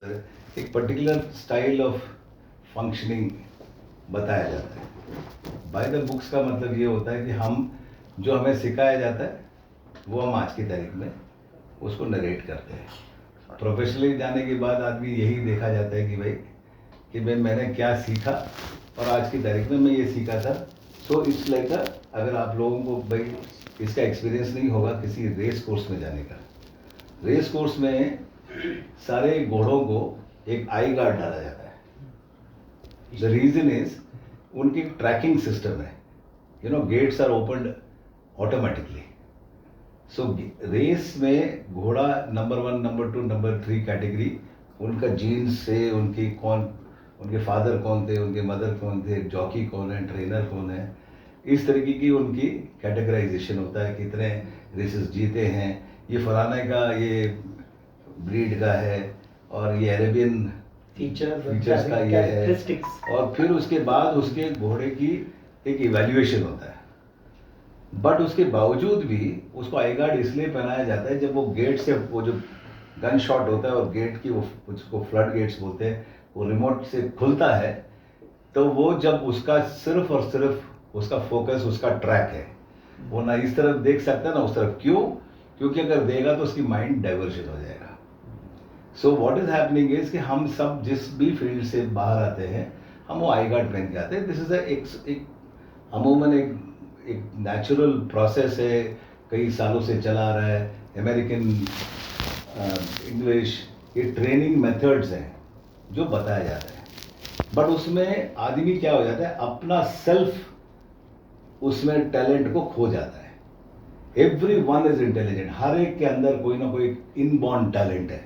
एक particular style of functioning बताया जाता है। बाय द बुक्स का मतलब ये होता है कि हम जो हमें सिखाया जाता है वो हम आज की तारीख में उसको नरेट करते हैं। प्रोफेशनली जाने के बाद आदमी यही देखा जाता है कि भाई मैंने क्या सीखा और आज की तारीख में मैं ये सीखा था। सो इट्स लाइक अगर आप लोगों को भाई इसका एक्सपीरियंस नहीं होगा किसी रेस कोर्स में जाने का, रेस कोर्स में सारे घोड़ों को एक आई गार्ड डाला जाता है। द रीजन इज उनकी ट्रैकिंग सिस्टम है, gates are opened automatically. So race में घोड़ा नंबर 1, नंबर 2, नंबर 3 कैटेगरी उनका जीन्स से उनके फादर कौन थे, उनके मदर कौन थे, जॉकी कौन है, ट्रेनर कौन है, इस तरीके की उनकी कैटेगराइजेशन होता है। कितने रेसेस जीते हैं, ये फलाने का ये ब्रीड का है और ये अरेबियन फीचर्स का ये है। और फिर उसके बाद उसके घोड़े की एक इवैल्यूएशन होता है। बट उसके बावजूद भी उसको आई गार्ड इसलिए पहनाया जाता है, जब वो गेट से वो जो गन शॉट होता है और गेट की वो उसको फ्लड गेट्स बोलते हैं, वो रिमोट से खुलता है, तो वो जब उसका सिर्फ और सिर्फ उसका फोकस उसका ट्रैक है, वो ना इस तरफ देख सकता है ना उस तरफ। क्यों? क्योंकि अगर देगा तो उसकी माइंड डाइवर्जन हो जाएगा। So what is happening is कि हम सब जिस भी फील्ड से बाहर आते हैं हम वो आई गार्ड पहन के आते हैं। दिस इज एक अमूमन एक नेचुरल प्रोसेस है, कई सालों से चला आ रहा है। अमेरिकन इंग्लिश ये ट्रेनिंग मेथड्स हैं जो बताया जाता है। बट उसमें आदमी क्या हो जाता है, अपना सेल्फ उसमें टैलेंट को खो जाता है। एवरी वन इज इंटेलिजेंट, हर एक के अंदर कोई ना कोई इनबॉर्न टैलेंट है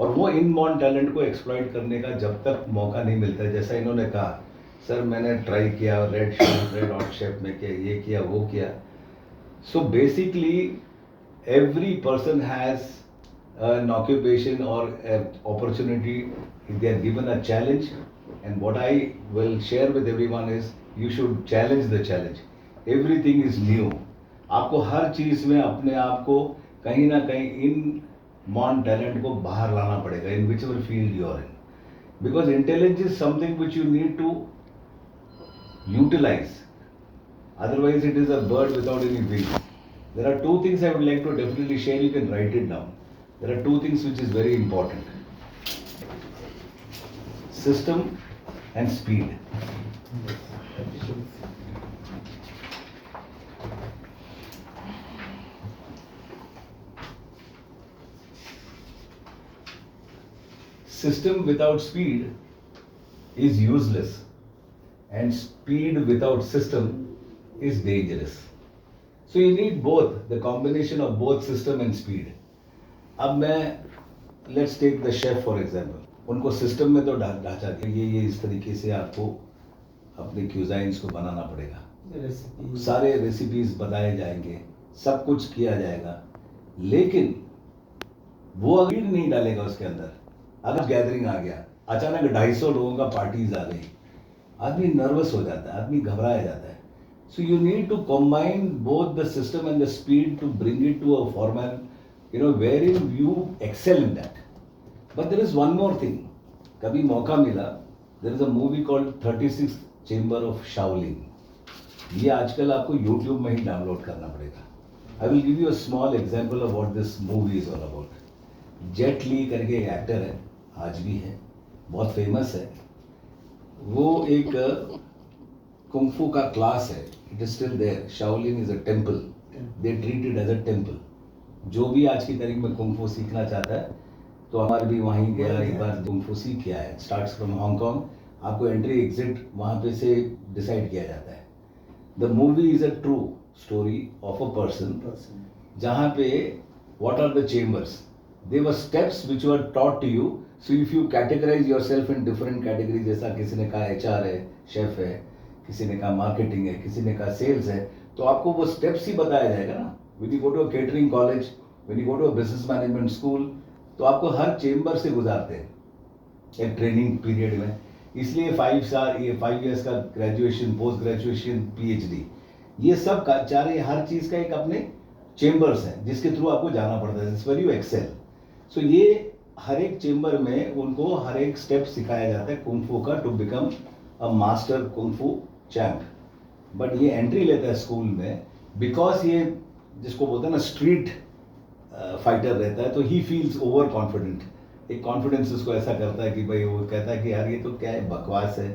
और वो इनबॉर्न टैलेंट को एक्सप्लॉइट करने का जब तक मौका नहीं मिलता है, जैसा इन्होंने कहा सर मैंने ट्राई किया रेड हॉट शेफ में किया, ये किया वो किया। So basically every person has an occupation or an opportunity if they are given a challenge, and what I will share with everyone is you should challenge the challenge. Everything is new. आपको हर चीज में अपने आप को कहीं ना कहीं इन मॉन talent को बाहर लाना पड़ेगा, in whichever field you are in, because intelligence is something which you need to utilise, otherwise it is a bird without any wings. There are two things I would like to definitely share, you can write it down. There are two things which is very important: system and speed. System without speed is useless and speed without system is dangerous. So you need both, the combination of both system and speed. अब मैं let's take the chef for example, उनको system में तो ढांचा दिया, ये इस तरीके से आपको अपने क्यूजाइंस को बनाना पड़ेगा, सारे रेसिपीज बताए जाएंगे, सब कुछ किया जाएगा, लेकिन वो स्पीड नहीं डालेगा उसके अंदर। अगर गैदरिंग आ गया, अचानक 250 लोगों का पार्टीज आ गई, आदमी नर्वस हो जाता है, आदमी घबराया जाता है। So you need to combine both the system and the speed to bring it to a format, wherein you excel in that. But there is one more thing. कभी मौका मिला, there is a movie called 36th Chamber of Shaolin. ये आजकल आपको YouTube में ही download करना पड़ेगा। I will give you a small example of what this movie is all about. Jet Li करके एक एक्टर है, आज भी है, बहुत फेमस है। वो एक कुंफू का क्लास है, it is still there. Shaolin is a temple. They treat it as a temple. जो भी आज की तारीख में कुंफू सीखना चाहता है तो हमारे भी वहीं गया, एक बार कुंफू सीख किया है, स्टार्ट्स फ्रॉम हांगकांग, आपको एंट्री एग्जिट वहाँ पे से डिसाइड किया जाता है। The movie is a true story of a person, जहाँ पे what are the chambers, they were steps which were taught to you. So if you categorize yourself in different category, जैसा किसी ने कहा HR है, chef है, किसी ने कहा मार्केटिंग है, किसी ने कहा सेल्स है, तो आपको वो स्टेप्स ही बताया जाएगा ना। When you go to a catering college, when you go to a business management school, तो आपको हर चेंबर से गुजारते हैं एक ट्रेनिंग पीरियड में। इसलिए 5 years का ग्रेजुएशन, पोस्ट ग्रेजुएशन, PhD, ये सब चारे हर चीज का एक अपने चेंबर्स हैं जिसके थ्रू आपको जाना पड़ता है, इट्स वेरी यू एक्सेल। सो ये हर एक चेम्बर में उनको हर एक स्टेप सिखाया जाता है कुंफू का to become a master kung fu champ. But ये एंट्री लेता है स्कूल में बिकॉज ये जिसको बोलते हैं ना स्ट्रीट फाइटर रहता है, तो ही फील्स ओवर कॉन्फिडेंट। एक कॉन्फिडेंस उसको ऐसा करता है कि भाई वो कहता है कि यार ये तो क्या है, बकवास है,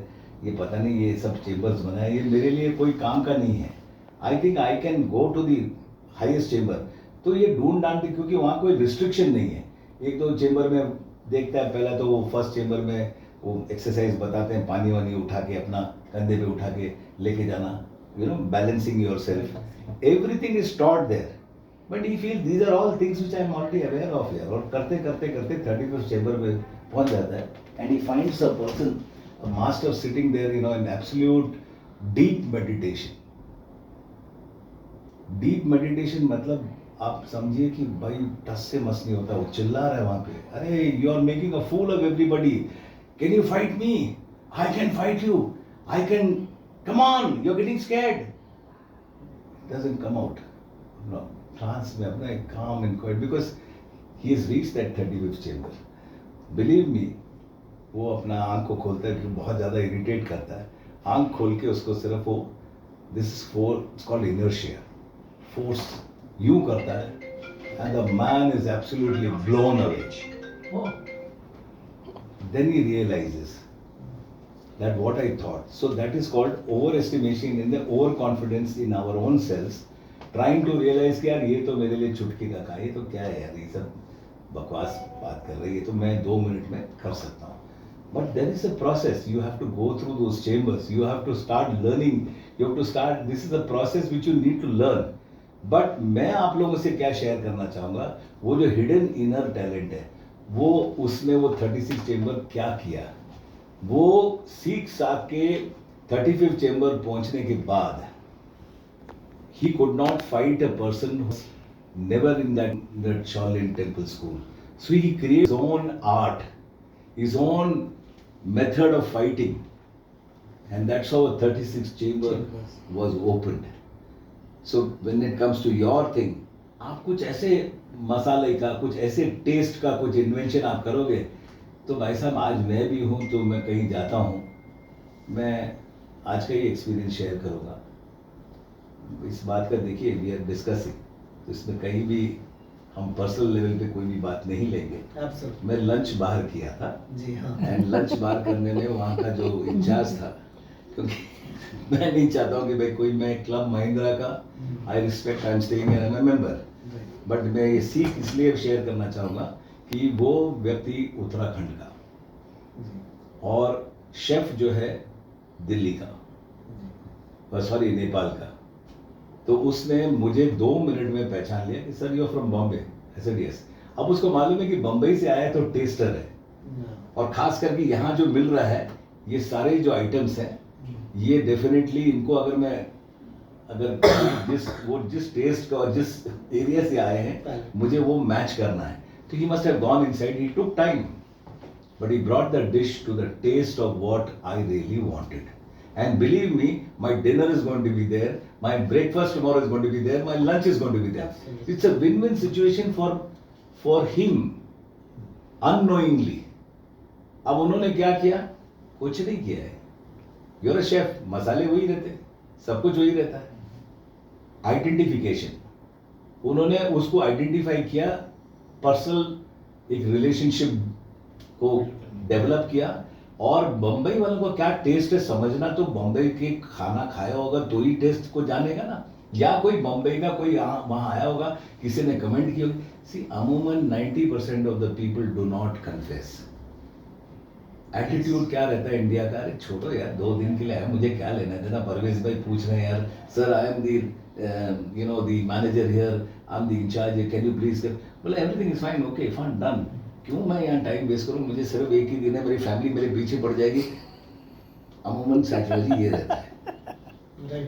ये पता नहीं ये सब चेम्बर्स बनाए, ये मेरे लिए कोई काम का नहीं है। I think I can go to the highest chamber. तो ये ढूंढ डांट, क्योंकि वहाँ कोई रिस्ट्रिक्शन नहीं है। एक दो चेम्बर में देखता है, पहला तो वो फर्स्ट चेम्बर में वो एक्सरसाइज बताते हैं, पानी वानी उठा के अपना कंधे पे उठा के लेके जाना, you know, balancing yourself, everything is taught there. But he feel these are all things which I am already aware of यार। और करते करते करते 35th चेम्बर में पहुंच जाता है and he finds a person, a master sitting there, you know, in absolute deep meditation. Deep meditation मतलब आप समझिए कि भाई टस से मस नहीं होता, वो चिल्ला रहा है वहां पे, अरे you are making a fool of everybody, can you fight me, I can fight you, I can, come on, you are getting scared, doesn't come out. No, trance में अपना एक काम and quiet, because he is reach that 35th chamber. Believe me, वो अपना आंख को खोलता है, क्योंकि बहुत ज्यादा इरिटेट करता है, आंख खोल के उसको सिर्फ वो, this is force, it's called inertia, force यूं करता है and the man is absolutely blown away. Then he realizes that what I thought. So that is called overestimation in the overconfidence in our own selves, trying to realize कि यार ये तो मेरे लिए चुटकी का काम, ये तो क्या है यार, ये सब बकवास बात कर रही है, तो मैं 2 मिनट में कर सकता हूँ। But there is a process. You have to go through those chambers. You have to start learning. You have to start. This is a process which you need to learn. But मैं आप लोगों से क्या share करना चाहूँगा, वो जो hidden inner talent है, वो उसने वो 36 चेम्बर क्या किया, वो सीख साख के 35th चेम्बर पहुंचने के बाद he could not fight a person who was never in that Shaolin temple school. So he created his own art, his own method of fighting, and that's how a 36th chamber was opened. So when it comes to your thing, आप कुछ ऐसे मसाले का, कुछ ऐसे test का कुछ invention आप करोगे, तो भाई साहब आज मैं भी हूँ, तो मैं कहीं जाता हूँ, मैं आज का ही एक्सपीरियंस शेयर करूँगा इस बात का। देखिए, वी आर डिस्कसिंग, तो इसमें कहीं भी हम पर्सनल लेवल पे कोई भी बात नहीं लेंगे। Absolutely. मैं लंच बाहर किया था जी हाँ, एंड लंच बाहर करने में वहाँ का जो इंचार्ज था, क्योंकि मैं नहीं चाहता हूँ कि भाई कोई, मैं क्लब महिंद्रा का, I respect, I am staying as a member, but मैं ये सीख इसलिए शेयर करना चाहूँगा कि वो व्यक्ति उत्तराखंड का और शेफ जो है दिल्ली का, सॉरी नेपाल का, तो उसने मुझे 2 मिनट में पहचान लिया कि sir you are from Bombay. I said yes. अब उसको मालूम है कि बम्बई से आया तो टेस्टर है, और खास करके यहाँ जो मिल रहा है, ये सारे जो आइटम्स हैं, ये डेफिनेटली इनको अगर जिस टेस्ट का और जिस एरिया से आए हैं, मुझे वो मैच करना है। So he must have gone inside. He took time, but he brought the dish to the taste of what I really wanted. And believe me, my dinner is going to be there. My breakfast tomorrow is going to be there. My lunch is going to be there. Absolutely. It's a win-win situation for him, unknowingly. अब उन्होंने क्या किया? कुछ नहीं किया है। You're a chef. मसाले वही रहते, सब कुछ वही रहता है। Identification. उन्होंने उसको आइडेंटिफाई किया, पर्सनल एक रिलेशनशिप को डेवलप किया, और बम्बई वालों को क्या टेस्ट है समझना, तो बम्बई के खाना खाया होगा तो ही टेस्ट को जानेगा ना, या कोई बम्बई का कोई वहां आया होगा, किसी ने कमेंट किया होगी। सी, अमूमन 90% of the people do not confess. Attitude क्या रहता है इंडिया का, अरे छोड़ो यार, 2 दिन के लिए आया, मुझे क्या लेना देना। परवेज भाई पूछ रहे हैं यार, sir I am the you know, the manager here, I'm the in charge, can you please get, बोले everything is fine, okay, fine, done। क्यों मैं यहाँ टाइम वेस्ट करूँ, मुझे सिर्फ एक ही दिन है, मेरी फैमिली मेरे पीछे पड़ जाएगी। अमूमन साइकोलॉजी ये रहता है।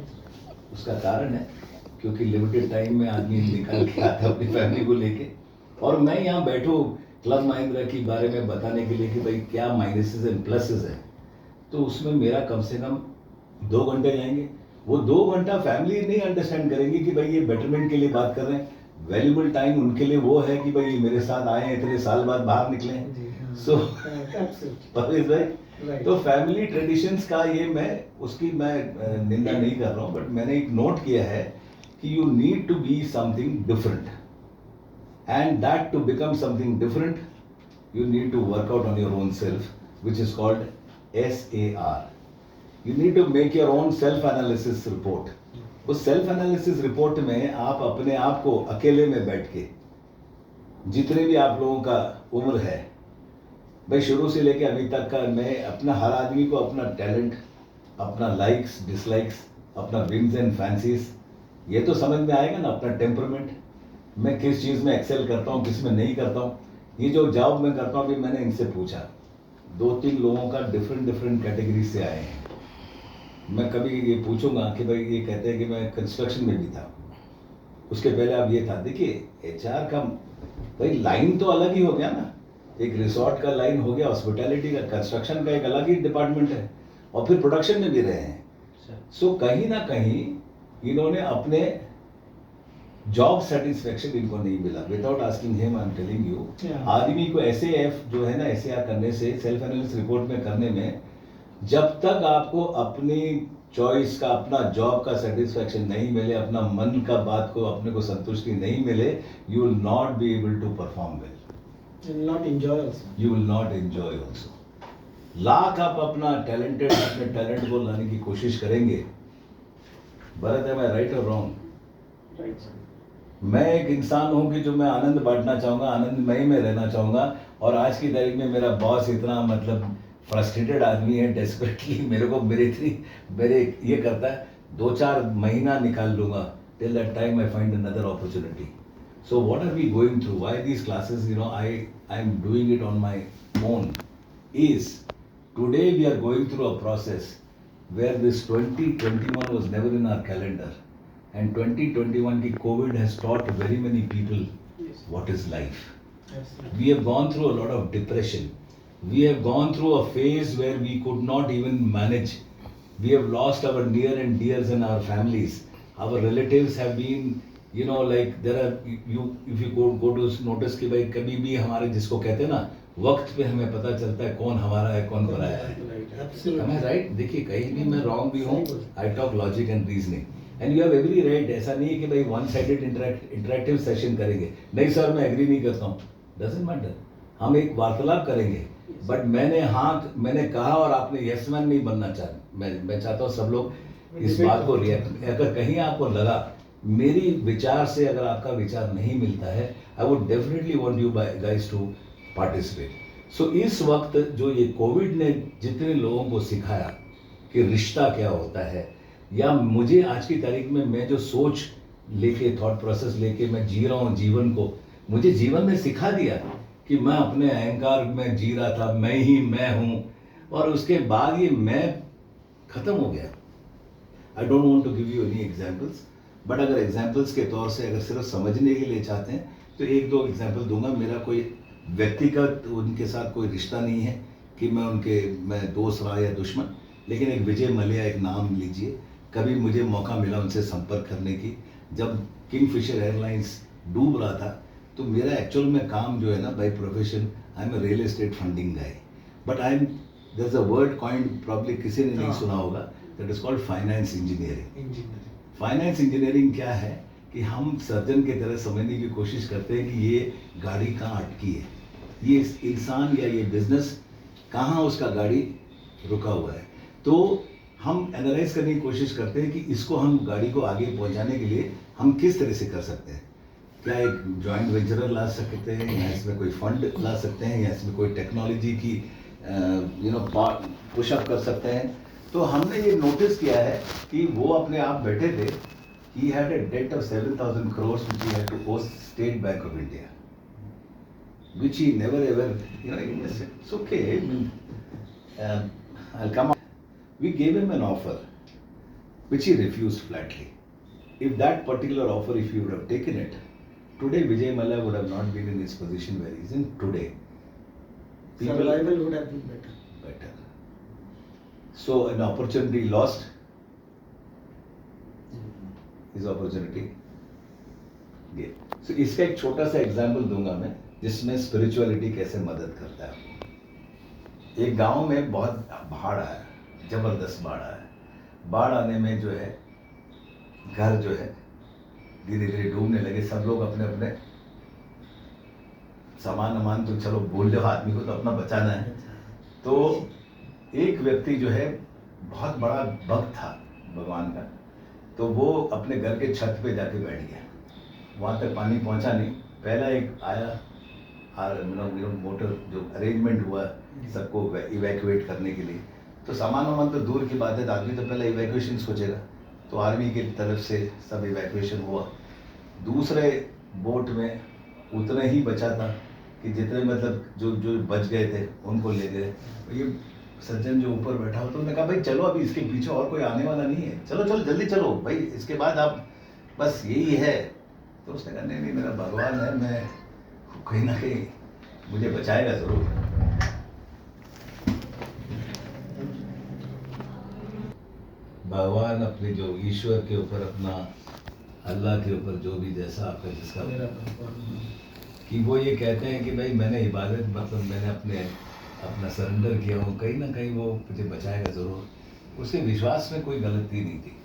उसका कारण है क्योंकि लिमिटेड टाइम में आदमी निकाल के आता है अपनी फैमिली को लेके, और मैं यहाँ बैठूँ क्लब महिंद्रा के बारे में बताने के लिए कि भाई क्या माइनसेस एंड प्लसेस है, तो उसमें मेरा कम से कम 2 घंटे जाएंगे। वो 2 घंटा फैमिली नहीं अंडरस्टैंड करेंगे कि भाई ये बेटरमेंट के लिए बात कर रहे हैं, वैल्यूबल टाइम उनके लिए वो है कि भाई मेरे साथ आए इतने साल बाद बाहर निकले। सो परवेज भाई, तो फैमिली ट्रेडिशंस का ये मैं उसकी मैं निंदा नहीं कर रहा हूँ, बट मैंने एक नोट किया है कि you need to be something different, and that to become something different you need to work out on your own self, which is called SAR. You need to make your own self analysis report. उस self analysis report में आप अपने आप को अकेले में बैठ के, जितने भी आप लोगों का उम्र है भाई, शुरू से लेके अभी तक का, मैं अपना हर आदमी को अपना टैलेंट, अपना लाइक्स डिसलाइक्स, अपना विंस एंड फैंसीज, ये तो समझ में आएगा ना, अपना टेम्परमेंट, मैं किस चीज़ में एक्सेल करता हूँ, किस में नहीं करता हूँ। ये जो जॉब मैं करता हूँ, अभी मैंने इनसे पूछा, 2-3 लोगों का डिफरेंट कैटेगरी से आए हैं। मैं कभी ये पूछूंगा कि भाई, ये कहते हैं कि मैं कंस्ट्रक्शन में भी था, उसके पहले अब ये था। देखिए HR का भाई लाइन तो अलग ही हो गया ना, एक रिसोर्ट का लाइन हो गया, हॉस्पिटैलिटी का, कंस्ट्रक्शन का एक अलग ही डिपार्टमेंट है, और फिर प्रोडक्शन में भी रहे हैं। सो कहीं ना कहीं इन्होंने अपने जॉब सेटिस्फेक्शन इनको नहीं मिला। Without asking him I am telling you, आदमी को SAF जो है ना, SAR करने से, सेल्फ एनालिसिस रिपोर्ट में करने में, जब तक आपको अपनी चॉइस का, अपना जॉब का सेटिस्फेक्शन नहीं मिले, अपना मन का बात को, अपने को संतुष्टि नहीं मिले, you will not be able to perform well, You will not enjoy also. you will not enjoy also. Lakh आप अपना टैलेंटेड, अपने टैलेंट को लाने की कोशिश करेंगे, भरत, है मैं राइट और रॉन्ग? Right, sir. मैं एक इंसान हूं कि जो मैं आनंद बांटना चाहूंगा, आनंदमय में रहना चाहूंगा, और आज की तारीख में मेरा बॉस इतना मतलब फ्रस्ट्रेटेड आदमी है, डेस्परेटली मेरे को मेरे ये करता है, 2-4 महीना निकाल लूंगा, till that time I find another opportunity. So what are we going through? Why these classes? I am doing it on my own. Is today we are going through a process where this 2021 was never in our calendar, and 2021 ki COVID has taught very many people what is life. Absolutely. We have gone through a lot of depression. We have gone through a phase where we could not even manage. We have lost our near and dears in our families. Our relatives have been, like there are, if you go to notice कि भाई कभी भी हमारे, जिसको कहते हैं ना, वक्त पे हमें पता चलता है कौन हमारा है, कौन पराया है. Am I right? देखिए कहीं भी मैं रॉन्ग भी हूँ, I talk logic and reasoning, and you have every right. ऐसा नहीं है कि भाई वन साइडेड इंटरेक्टिव सेशन करेंगे, नहीं सर मैं एग्री नहीं करता हूँ, डजंट मैटर, हम एक वार्तालाप करेंगे, बट मैंने कहा और आपने यस मैन नहीं बनना चाहता. मैं चाहता हूँ सब लोग इस बात को रिएक्ट, अगर कहीं आपको लगा मेरी विचार से अगर आपका विचार नहीं मिलता है, I would definitely want you guys to participate. So इस वक्त जो ये कोविड ने जितने लोगों को सिखाया कि रिश्ता क्या होता है, या मुझे आज की तारीख में मैं जो सोच लेके, थॉट प्रोसेस लेके मैं जी रहा हूँ जीवन को, मुझे जीवन ने सिखा दिया कि मैं अपने अहंकार में जी रहा था, मैं ही मैं हूँ, और उसके बाद ये मैं खत्म हो गया. I don't want to give you any examples, but अगर एग्जाम्पल्स के तौर से अगर सिर्फ समझने के लिए चाहते हैं तो 1-2 एग्जाम्पल दूंगा. मेरा कोई व्यक्तिगत उनके साथ कोई रिश्ता नहीं है कि मैं दोस्त रहा या दुश्मन, लेकिन एक विजय मल्ल्या, एक नाम लीजिए, कभी मुझे मौका मिला उनसे संपर्क करने की. जब किंगफिशर एयरलाइंस डूब रहा था, तो मेरा एक्चुअल में काम जो है ना, by profession I am a real estate funding guy, but there is a word coined, probably किसी ने नहीं सुना होगा, that is called finance engineering. Finance engineering क्या है कि हम सर्जन की तरह समझने की कोशिश करते हैं कि ये गाड़ी कहाँ अटकी है, ये इंसान या ये बिजनेस कहाँ उसका गाड़ी रुका हुआ है. तो हम एनालाइज करने की कोशिश करते हैं कि इसको हम गाड़ी को आगे पहुंचाने के लिए हम किस तरह से कर सकते हैं. क्या एक जॉइंट वेंचरर ला सकते हैं, या इसमें कोई फंड ला सकते हैं, या इसमें कोई टेक्नोलॉजी की पुशअप कर सकते हैं. तो हमने ये नोटिस किया है कि वो अपने आप बैठे थे. He had a debt of 7,000 crores which he had to owe State Bank of India, which he never ever, invested. It's okay. I mean, I'll come up. We gave him an offer, which he refused flatly. If that particular offer, if he would have taken it, today Vijay Mallya would have not been in his position where he is in today. Survival would have been better. So an opportunity lost, his opportunity gained. So, इसका एक छोटा सा example दूंगा मैं जिसमें spirituality कैसे मदद करता है। एक गांव में बहुत बाढ़ आया, जबरदस्त बाढ़ आया। बाढ़ आने में जो है घर जो है धीरे धीरे डूबने लगे। सब लोग अपने अपने सामान वामान तो चलो भूल जाओ, आदमी को तो अपना बचाना है। तो एक व्यक्ति जो है बहुत बड़ा भक्त था भगवान का, तो वो अपने घर के छत पे जाके बैठ गया। वहाँ तक पानी पहुँचा नहीं। पहला एक आया मोटर जो अरेंजमेंट हुआ सबको इवैक्यूएट करने के लिए, तो सामान वामान तो दूर की बात है, आदमी तो पहले इवैक्यूएशन सोचेगा। तो आर्मी की तरफ से सब इवैक्यूएशन हुआ। दूसरे बोट में उतने ही बचा था कि जितने मतलब जो जो बच गए थे उनको ले गए। ये सज्जन जो ऊपर बैठा हो तो उन्होंने कहा भाई चलो, अभी इसके पीछे और कोई आने वाला नहीं है, चलो चलो जल्दी चलो भाई, इसके बाद आप बस यही है। तो उसने कहा नहीं नहीं, मेरा भगवान है, मैं कहीं ना कहीं मुझे बचाएगा जरूर। भगवान अपने जो ईश्वर के ऊपर, अपना अल्लाह के ऊपर, जो भी जैसा आपका जिसका कि वो ये कहते हैं कि भाई मैंने इबादत मतलब मैंने अपना सरेंडर किया हूँ, कहीं ना कहीं वो मुझे बचाएगा ज़रूर। उसके विश्वास में कोई गलती नहीं थी।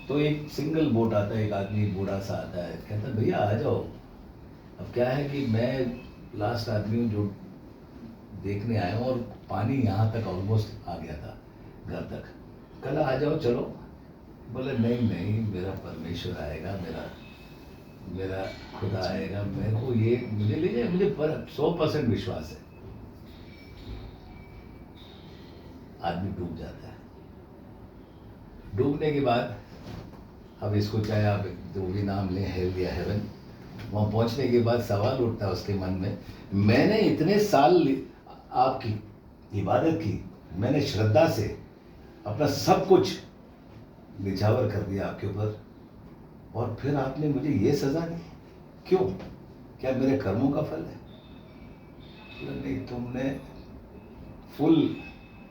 तो एक सिंगल बोट आता है, एक आदमी बूढ़ा सा आता है, कहता है भैया आ जाओ। अब क्या है कि मैं लास्ट आदमी हूँ जो देखने आया हूँ और पानी यहाँ तक ऑलमोस्ट आ गया था घर तक। कल आ जाओ चलो। बोले नहीं नहीं, मेरा परमेश्वर आएगा, मेरा खुदा आएगा, मेरे को ये मुझे ले जाए, मुझे 100% विश्वास है। आदमी डूब जाता है। डूबने के बाद अब इसको चाहे आप जो भी नाम लें, हेल या हेवन, वहाँ पहुँचने के बाद सवाल उठता है उसके मन में, मैंने इतने साल आपकी इबादत की, मैंने श्रद्धा से अपना सब कुछ निछावर कर दिया आपके ऊपर, और फिर आपने मुझे ये सजा दी, क्यों? क्या मेरे कर्मों का फल है? नहीं, तुमने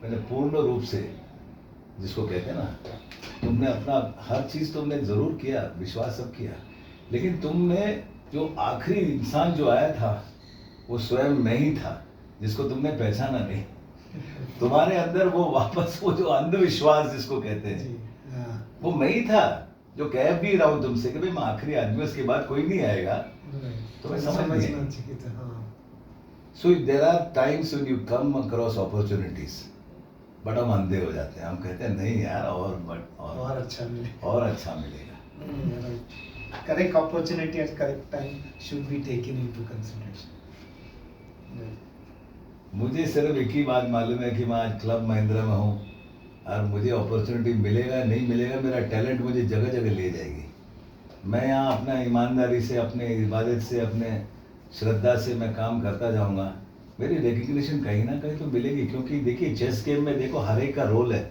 मैंने पूर्ण रूप से, जिसको कहते हैं ना, तुमने अपना हर चीज तुमने जरूर किया, विश्वास सब किया, लेकिन तुमने जो आखिरी इंसान जो आया था वो स्वयं मैं ही था, जिसको तुमने पहचाना नहीं। तुम्हारे अंदर वो वापस वो जो अंधविश्वास जिसको कहते हैं, वो मैं ही था जो कह भी रहा हूँ तुमसे कि भाई मैं आखिरी आदमी, उसके बाद कोई नहीं आएगा। तो मैं समझ नहीं। So there are times when you come across opportunities, but हम अंधे हो जाते हैं। हम कहते हैं नहीं यार, और अच्छा मिलेगा। Correct opportunity at correct time should be taken into consideration. मुझे सिर्फ एक ही बात मालूम है कि मैं आज क्लब महिंद्रा में हूँ और मुझे अपॉर्चुनिटी मिलेगा नहीं मिलेगा, मेरा टैलेंट मुझे जगह जगह ले जाएगी। मैं यहाँ अपना ईमानदारी से, अपने इबादत से, अपने श्रद्धा से मैं काम करता जाऊँगा, मेरी रिकग्निशन कहीं ना कहीं तो मिलेगी। क्योंकि देखिए चेस गेम में देखो हर एक का रोल है,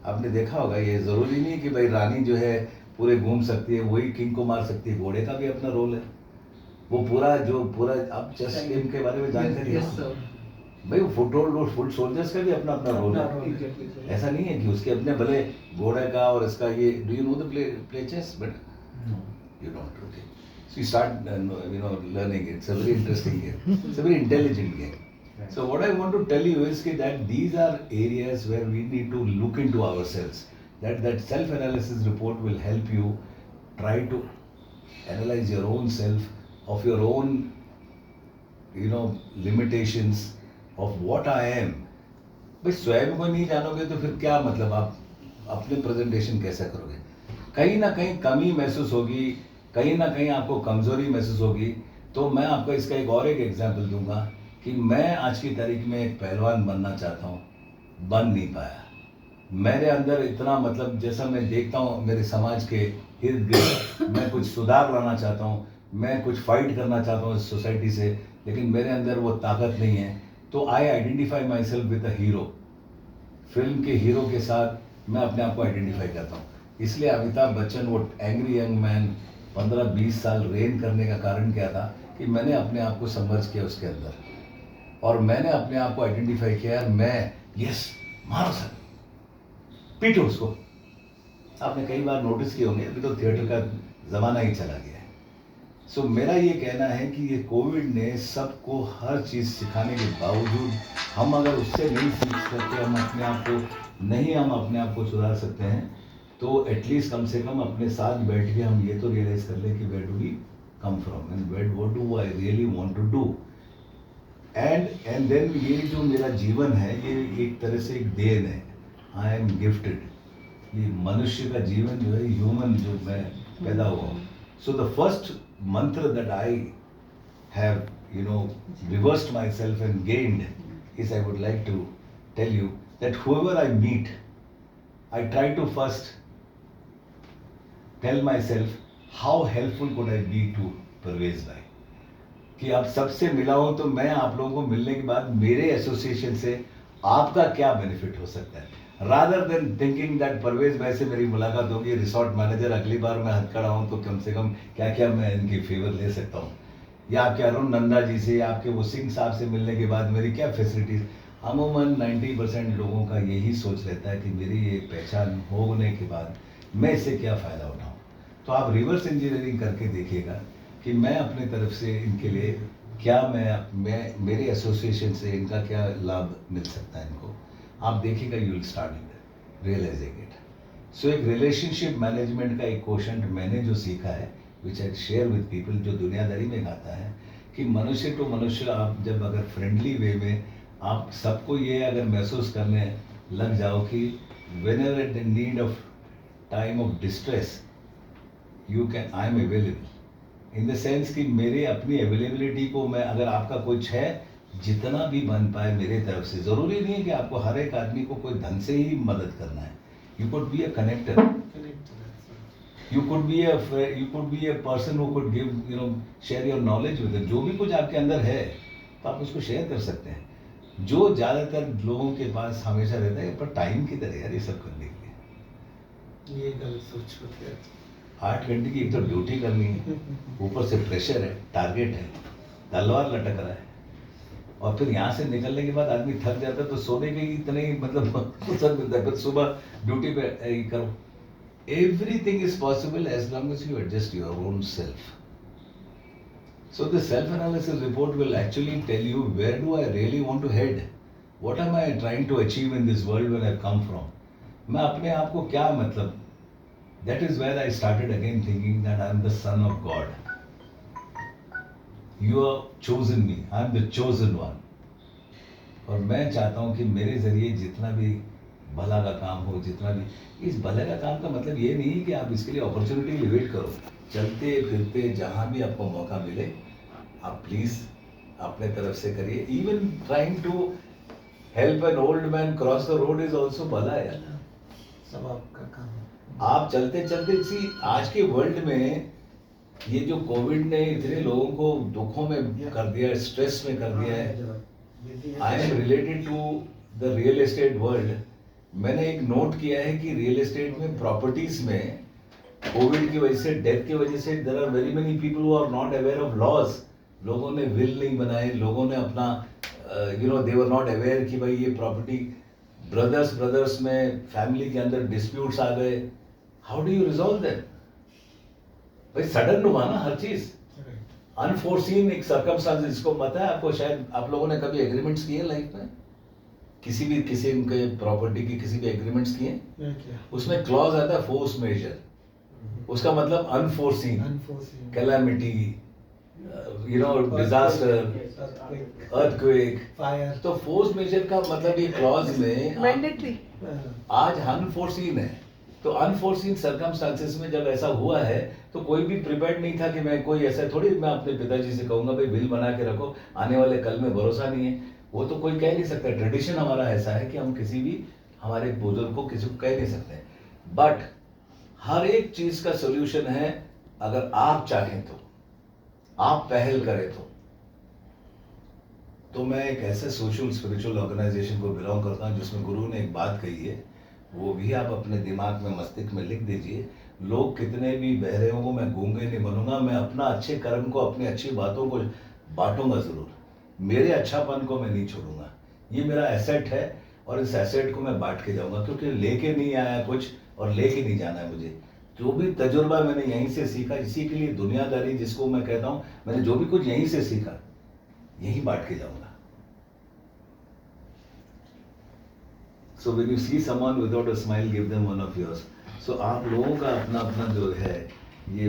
आपने देखा होगा। ये ज़रूरी नहीं कि भाई रानी जो है पूरे घूम सकती है, वही किंग को मार सकती है, घोड़े का भी अपना रोल है। वो पूरा आप चेस गेम के बारे में जानकारी है भाई, फुट सोल्जर्स का भी अपना अपना रोल है। ऐसा नहीं है कि उसके अपने भले घोड़े का और इसका ये, do you know the play chess? But you don't. Okay, so you start learning it. It's a very interesting game. It's a very intelligent game. So what I want to tell you is that these are areas where we need to look into ourselves. That self-analysis report will help you try to analyze your own self, of your own limitations, of what I am. भाई स्वयं को नहीं जानोगे तो फिर क्या मतलब, आप अपने प्रेजेंटेशन कैसे करोगे? कहीं ना कहीं कमी महसूस होगी, कहीं ना कहीं आपको कमजोरी महसूस होगी। तो मैं आपको इसका एक एग्जांपल दूंगा कि मैं आज की तारीख में एक पहलवान बनना चाहता हूँ, बन नहीं पाया। मेरे अंदर इतना मतलब, जैसा मैं देखता हूँ मेरे समाज के इर्द गिर्द, मैं कुछ सुधार लाना चाहता हूँ, मैं कुछ फाइट करना चाहता हूँ इस सोसाइटी से, लेकिन मेरे अंदर वो ताकत नहीं है। तो आई identify my self with a hero. Film के हीरो के साथ मैं अपने आप को आइडेंटिफाई करता हूँ। इसलिए अमिताभ बच्चन वो एंग्री यंग मैन 15-20 साल रेन करने का कारण क्या था कि मैंने अपने आप को समर्ज किया उसके अंदर, और मैंने अपने आप को आइडेंटिफाई किया, यार मैं, यस, मारो सर, पीटो उसको। आपने कई बार नोटिस किए होंगे, अभी तो थिएटर का ज़माना ही चला गया है। सो मेरा ये कहना है कि ये कोविड ने सबको हर चीज़ सिखाने के बावजूद हम अगर उससे नहीं सीख सकते, हम अपने आप को सुधार सकते हैं, तो एटलीस्ट कम से कम अपने साथ बैठ के हम ये तो रियलाइज़ कर लें कि where do we come from and where what do I really want to do. And then ये जो मेरा जीवन है ये एक तरह से एक देन है, आई एम गिफ्टेड। ये मनुष्य का जीवन जो है, ह्यूमन जो मैं पैदा हुआ हूँ। सो द फर्स्ट मंत्र that I have reversed myself and gained is I would like to tell you that whoever I meet, I try to first tell myself how helpful could I be to Parvez bhai, कि आप सबसे मिला हूं तो मैं आप लोगों को मिलने के बाद मेरे एसोसिएशन से आपका क्या बेनिफिट हो सकता है, rather than thinking that Parvez भाई से मेरी मुलाकात होगी, रिसोर्ट मैनेजर अगली बार मैं हथकड़ा हूं तो कम से कम क्या क्या मैं इनकी फेवर ले सकता हूं, या आपके अरुण नंदा जी से या आपके वो सिंह साहब से मिलने के बाद मेरी क्या फैसिलिटीज़। अमूमन 90% लोगों का यही सोच रहता है कि मेरी ये पहचान होने के बाद मैं इससे क्या फ़ायदा उठाऊँ। तो आप रिवर्स इंजीनियरिंग करके देखिएगा कि मैं अपने तरफ से इनके लिए क्या मैं मेरे एसोसिएशन से इनका क्या लाभ मिल सकता है इनको, आप देखिएगा, you will start realising it. So एक रिलेशनशिप मैनेजमेंट का एक क्वेश्चन मैंने जो सीखा है, विच आई शेयर विद पीपल, जो दुनियादारी में आता है कि मनुष्य टू मनुष्य आप जब अगर फ्रेंडली वे में आप सबको ये अगर महसूस करने लग जाओ कि when ever at the need of time of distress you can, I am available in the sense कि मेरे अपनी अवेलेबिलिटी को मैं, अगर आपका कुछ है जितना भी बन पाए मेरे तरफ से, ज़रूरी नहीं है कि आपको हर एक आदमी को कोई धन से ही मदद करना है, you could be a connector, you could be a person who could give, share your knowledge with it, जो भी कुछ आपके अंदर है तो आप उसको शेयर कर सकते हैं, जो ज़्यादातर लोगों के पास हमेशा रहता है पर टाइम की तरह यार ये सब करने के लिए। ये गलत सोच होती है। 8 घंटे की एक तो ड्यूटी करनी है, ऊपर से प्रेशर है, टारगेट है, तलवार लटक रहा है, और फिर यहाँ से निकलने के बाद आदमी थक जाता है तो सोने के इतने ही मतलब फुर्सत मिलता है, फिर सुबह ड्यूटी पे करो। Everything is possible as long as you adjust your own self. So the self-analysis report will actually tell you where do I really want to head? What am I trying to achieve in this world where I've come from? मैं अपने आप को क्या मतलब, that is where I started again thinking that I am the son of God. You have chosen me, I am the chosen one. और मैं चाहता हूँ कि मेरे जरिए जितना भी भला का काम हो, जितना भी, इस भले का काम का मतलब ये नहीं कि आप इसके लिए अपॉर्चुनिटी के लिए वेट करो, चलते फिरते जहाँ भी आपको मौका मिले आप प्लीज़ अपने तरफ से करिए। Even trying to help an old man cross the road is also भला है, सब आपका काम है। आप चलते चलते सी आज के वर्ल्ड में ये जो कोविड ने इतने लोगों को दुखों में कर दिया है, स्ट्रेस में कर दिया है। I am related to the real estate world. मैंने एक नोट किया है कि रियल एस्टेट में प्रॉपर्टीज में कोविड की वजह से, डेथ की वजह से, there are very many people who are not aware of laws. लोगों ने विल नहीं बनाए, लोगों ने अपना दे वर नॉट अवेयर कि भाई ये प्रॉपर्टी ब्रदर्स में फैमिली के अंदर डिस्प्यूट्स आ गए, how do you resolve that? भाई सडन हुआ ना हर चीज, अनफोर्सीन एक सर्कमस्टांस। इसको पता है आपको, शायद आप लोगों ने कभी एग्रीमेंट्स किए लाइफ में, किसी के प्रॉपर्टी की किसी भी एग्रीमेंट्स किए, उसमें क्लॉज आता है फोर्स मेजर, उसका मतलब unforeseen, calamity, disaster, earthquake, fire. तो फोर्स मेजर का मतलब ये क्लॉज में मैंडेटरी आज अनफोर्सीन है। तो अनफोर्सीन सर्कमस्टांसेस में जब ऐसा हुआ है तो कोई भी प्रिपेयर्ड नहीं था कि मैं कोई ऐसा थोड़ी मैं अपने पिताजी से कहूंगा भाई बिल बना के रखो, आने वाले कल में भरोसा नहीं है, वो तो कोई कह नहीं सकता। ट्रेडिशन हमारा ऐसा है कि हम किसी भी हमारे बुजुर्ग को किसी को कह नहीं सकते, बट हर एक चीज का सोल्यूशन है अगर आप चाहें तो, आप पहल करें तो मैं एक ऐसे सोशल स्पिरिचुअल ऑर्गेनाइजेशन को बिलोंग करता हूं जिसमें गुरु ने एक बात कही है, वो भी आप अपने दिमाग में, मस्तिष्क में लिख दीजिए। लोग कितने भी बहरे हों, मैं गूंगे नहीं बनूंगा, मैं अपना अच्छे कर्म को, अपनी अच्छी बातों को बांटूंगा जरूर, मेरे अच्छापन को मैं नहीं छोड़ूंगा। ये मेरा एसेट है और इस एसेट को मैं बांट के जाऊंगा, क्योंकि लेके नहीं आया कुछ और लेके नहीं जाना है मुझे। जो भी तजुर्बा मैंने यहीं से सीखा, इसी के लिए दुनियादारी जिसको मैं कहता हूँ, मैंने जो भी कुछ यहीं से सीखा यहीं बांट के जाऊंगा. So when you see someone without a smile, give them one of yours. So आप लोगों का अपना अपना जो है, ये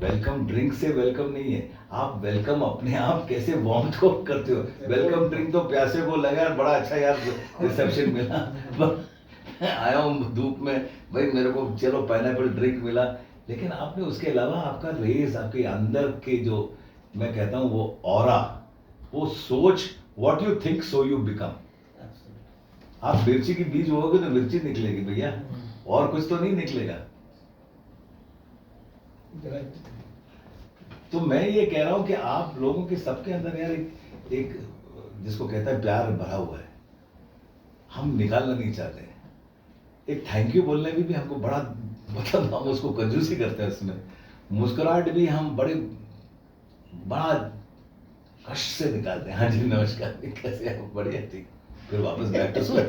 वेलकम ड्रिंक से वेलकम नहीं है, आप वेलकम अपने आप कैसे वार्म को करते हो. वेलकम ड्रिंक तो प्यासे को लगा यार, बड़ा अच्छा यार रिसेप्शन मिला, आया हूँ धूप में भाई, मेरे को चलो पाइनएप्पल ड्रिंक मिला. लेकिन आपने उसके अलावा आपका रेस, आपके अंदर के जो मैं कहता हूँ वो ऑरा, वो सोच, what you think so you become. आप मिर्ची की बीज बोओगे तो मिर्ची निकलेगी भैया, और कुछ तो नहीं निकलेगा. तो मैं ये कह रहा हूं कि आप लोगों के सबके अंदर यार एक जिसको कहता है प्यार भरा हुआ है, हम निकालना नहीं चाहते. एक थैंक यू बोलने में भी हमको बड़ा, मतलब हम उसको कंजूसी करते हैं उसमें. मुस्कुराहट भी हम बड़ा कष्ट से निकालते हैं. हाँ जी नमस्कार, कैसे आप, बढ़िया, ठीक, फिर वापस बैक टू स्क्वायर.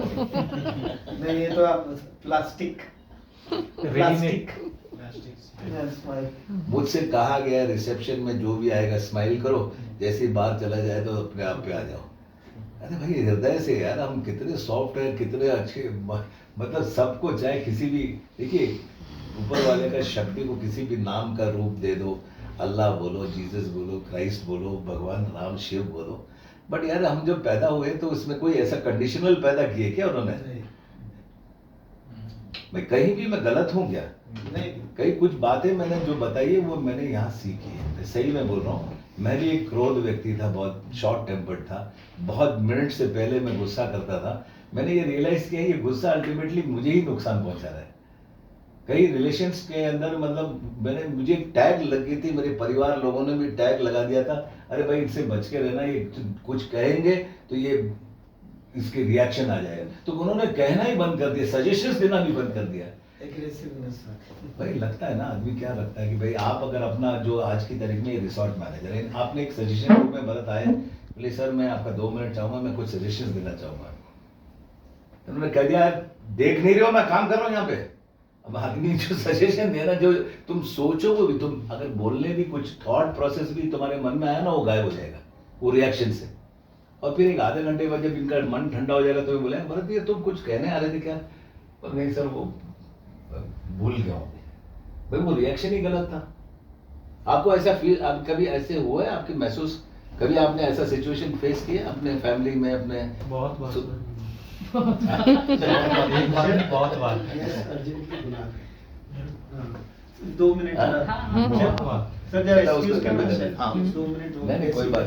नहीं, ये तो आप प्लास्टिक मुझसे कहा गया रिसेप्शन में जो भी आएगा स्माइल करो, जैसे ही बाहर चला जाए तो अपने आप पे आ जाओ. अरे भाई हृदय से यार, हम कितने सॉफ्ट है, कितने अच्छे, मतलब सबको चाहे किसी भी, देखिए ऊपर वाले का शक्ति को किसी भी नाम का रूप दे दो, अल्लाह बोलो, जीसस बोलो, क्राइस्ट बोलो, भगवान राम शिव बोलो, बट यार हम जब पैदा हुए तो उसमें कोई ऐसा कंडीशनल पैदा किए क्या उन्होंने? मैं कहीं भी मैं गलत हूँ क्या? नहीं. कई कुछ बातें मैंने जो बताई है वो मैंने यहाँ सीखी है. मैं सही में बोल रहा हूँ, मैं भी एक क्रोध व्यक्ति था, बहुत शॉर्ट टेम्पर्ड था, बहुत मिनट से पहले मैं गुस्सा करता था. मैंने ये रियलाइज किया ये गुस्सा अल्टीमेटली मुझे ही नुकसान पहुंचा रहा है. कई रिलेशंस के अंदर, मतलब मुझे एक टैग लग गई थी, मेरे परिवार लोगों ने भी टैग लगा दिया था, अरे भाई इससे बच के रहना, ये कुछ कहेंगे तो ये इसके रिएक्शन आ जाएगा. तो उन्होंने कहना ही बंद कर दिया, सजेशंस देना भी बंद कर दिया. एग्रेसिवनेस. भाई लगता है ना, आदमी क्या लगता है कि भाई आप अगर अपना जो आज की तारीख में रिसोर्ट मैनेजर है, आपने एक सजेशन रूप में भारत आए, बोले सर मैं आपका 2 मिनट चाहूंगा, मैं कुछ सजेशंस देना चाहूंगा. उन्होंने कह दिया देख नहीं रहे हो मैं काम कर रहा हूँ यहाँ पे. अब आदमी जो सजेशन देना, जो तुम सोचो वो भी, तुम अगर बोलने भी कुछ थॉट प्रोसेस भी तुम्हारे मन में आया ना, वो गायब हो जाएगा वो रिएक्शन से. और फिर एक आधे घंटे बाद जब इनका मन ठंडा हो जाएगा तो ये बोले भरत ये तुम कुछ कहने आ रहे थे क्या? पर नहीं सर वो भूल गया हूँ भाई, वो रिएक्शन ही गलत था. आपको ऐसा फील, आप कभी ऐसे हुआ है आपके महसूस, कभी आपने ऐसा सिचुएशन फेस किया अपने फैमिली में, अपने? बहुत बार बहुत बार. अर्जेंटली बुला के 2 मिनट. हाँ? सर जरा उसको एक्सक्यूज करने करना देना. सर. हाँ. 2 मिनट. नहीं कोई बात